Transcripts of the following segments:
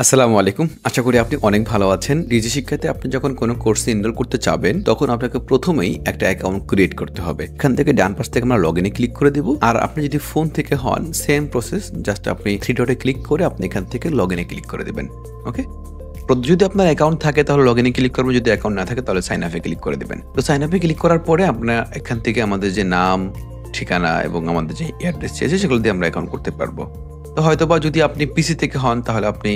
আসসালামু আলাইকুম। আশা করি আপনি অনেক ভালো আছেন। ডিজি শিক্ষাতে আপনি যখন কোনো কোর্সে এনরোল করতে চাবেন, তখন আপনাকে প্রথমেই একটা অ্যাকাউন্ট ক্রিয়েট করতে হবে। এখান থেকে ডান পাশ থেকে আমরা লগইনে ক্লিক করে দিব। আর আপনি যদি ফোন থেকে হন, সেম প্রসেস, জাস্ট আপনি 3 ডটে ক্লিক করে আপনি এখান থেকে লগইনে ক্লিক করে দিবেন। ওকে? যদি আপনার অ্যাকাউন্ট থাকে তাহলে লগইনে ক্লিক করবেন, যদি অ্যাকাউন্ট না থাকে তাহলে সাইন আপে ক্লিক করে দিবেন। তো সাইন আপে ক্লিক করার পরে আপনার এখান থেকে আমাদের যে নাম, ঠিকানা এবং আমাদের যে অ্যাড্রেস চেয়েছে সেগুলো দিয়ে আমরা অ্যাকাউন্ট করতে পারবো। তো হয়তোবা যদি আপনি পিসি থেকে হন তাহলে আপনি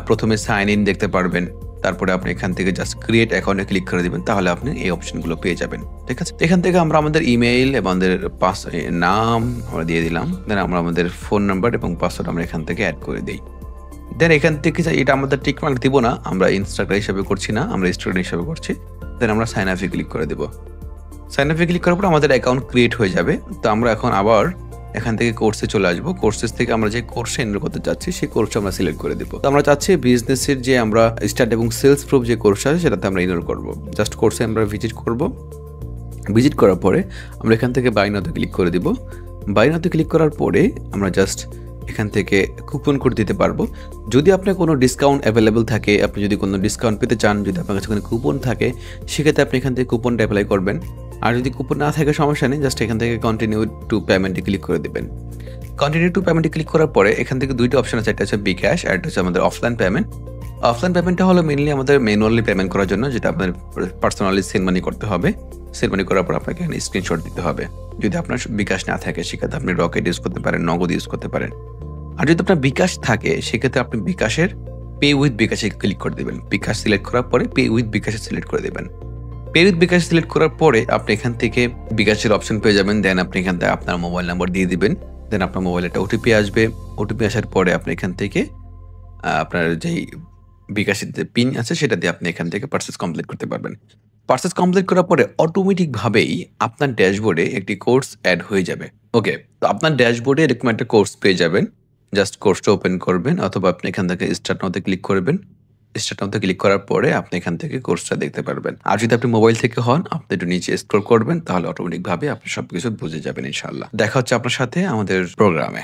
প্রথমে সাইন ইন দেখতে পারবেন। তারপরে আপনি এখান থেকে জাস্ট ক্রিয়েট অ্যাকাউন্টে ক্লিক করে দিবেন। তাহলে আপনি এই অপশনগুলো পেয়ে যাবেন। ঠিক আছে? এখান থেকে আমরা আমাদের ইমেইল এবং আমাদের নাম আমরা দিয়ে দিলাম। দেন আমরা আমাদের ফোন নাম্বার এবং পাসওয়ার্ড আমরা এখান থেকে এড করে দেই। দেন এখান থেকে এটা আমাদের টিক মার্ক দিব না। আমরা ইনস্ট্রাক্টর হিসেবে করছি না, আমরা স্টুডেন্ট হিসেবে করছি। দেন আমরা সাইন আপে ক্লিক করে দেব। সাইন আপে ক্লিক করার পর আমাদের অ্যাকাউন্ট ক্রিয়েট হয়ে যাবে। তো আমরা এখন আবার এখান থেকে কোর্সে চলে আসবো। কোর্সেস থেকে আমরা যে কোর্সে এনরোল করতে চাচ্ছি সেই কোর্সটা আমরা সিলেক্ট করে দেব। তো আমরা চাচ্ছি বিজনেসের যে আমরা স্টার্ট এবং সেলস প্রুফ যে কোর্স আছে সেটাতে আমরা এনরোল করব। জাস্ট কোর্সে আমরা ভিজিট করব। ভিজিট করার পরে আমরা এখান থেকে বাই নাওতে ক্লিক করে দিব। বাই নাওতে ক্লিক করার পরে আমরা জাস্ট এখান থেকে কুপন কোড দিতে পারবো। যদি আপনার কোনো ডিসকাউন্ট অ্যাভেলেবল থাকে, আপনি যদি কোনো ডিসকাউন্ট পেতে চান, যদি আপনার কাছে কোনো কুপন থাকে, সেক্ষেত্রে আপনি এখান থেকে কুপনটা অ্যাপ্লাই করবেন। আর যদি কুপন না থাকে সমস্যা নেই, জাস্ট এখান থেকে কন্টিনিউ টু পেমেন্টে ক্লিক করে দেবেন। কন্টিনিউ টু পেমেন্টে ক্লিক করার পরে এখান থেকে দুইটা অপশন আছে, একটা হচ্ছে বিকাশ আর একটা হচ্ছে আমাদের অফলাইন পেমেন্ট। অফলাইন পেমেন্টটা হলো মেইনলি আমাদের ম্যানুয়ালি পেমেন্ট করার জন্য, যেটা আপনার পার্সোনালি সেন্ড মানি করতে হবে। সেন্ড মানি করার পর আপনাকে এখানে স্ক্রিনশট দিতে হবে। যদি আপনার বিকাশ না থাকে সেক্ষেত্রে আপনি রকেট ইউজ করতে পারেন, নগদ ইউজ করতে পারেন। আর যদি আপনার বিকাশ থাকে সেক্ষেত্রে আপনি বিকাশের পে উইথ বিকাশে ক্লিক করে দেবেন। বিকাশ সিলেক্ট করার পরে পে উইথ বিকাশে সিলেক্ট করে দেবেন। পে উইথ বিকাশ সিলেক্ট করার পরে আপনি এখান থেকে বিকাশের অপশন পেয়ে যাবেন। দেন আপনি এখান থেকে আপনার মোবাইল নাম্বার দিয়ে দিবেন। দেন আপনার মোবাইলে একটা ওটিপি আসবে। ওটিপি আসার পরে আপনি এখান থেকে আপনার যেই বিকাশের যে পিন আছে সেটা দিয়ে আপনি এখান থেকে পারচেজ কমপ্লিট করতে পারবেন। পারচেজ কমপ্লিট করার পরে অটোমেটিকভাবেই আপনার ড্যাশবোর্ডে একটি কোর্স অ্যাড হয়ে যাবে। ওকে? তো আপনার ড্যাশবোর্ডে এরকম একটা কোর্স পেয়ে যাবেন। জাস্ট কোর্সটা ওপেন করবেন অথবা আপনি এখান থেকে স্টার্ট নাওতে ক্লিক করবেন। স্টার্ট নাওতে ক্লিক করার পরে আপনি এখান থেকে কোর্সটা দেখতে পারবেন। আর যদি আপনি মোবাইল থেকে হন, আপনি একটু নিচে স্ক্রল করবেন, তাহলে অটোমেটিকভাবে আপনি সবকিছু বুঝে যাবেন ইনশাআল্লাহ। দেখা হচ্ছে আপনার সাথে আমাদের প্রোগ্রামে।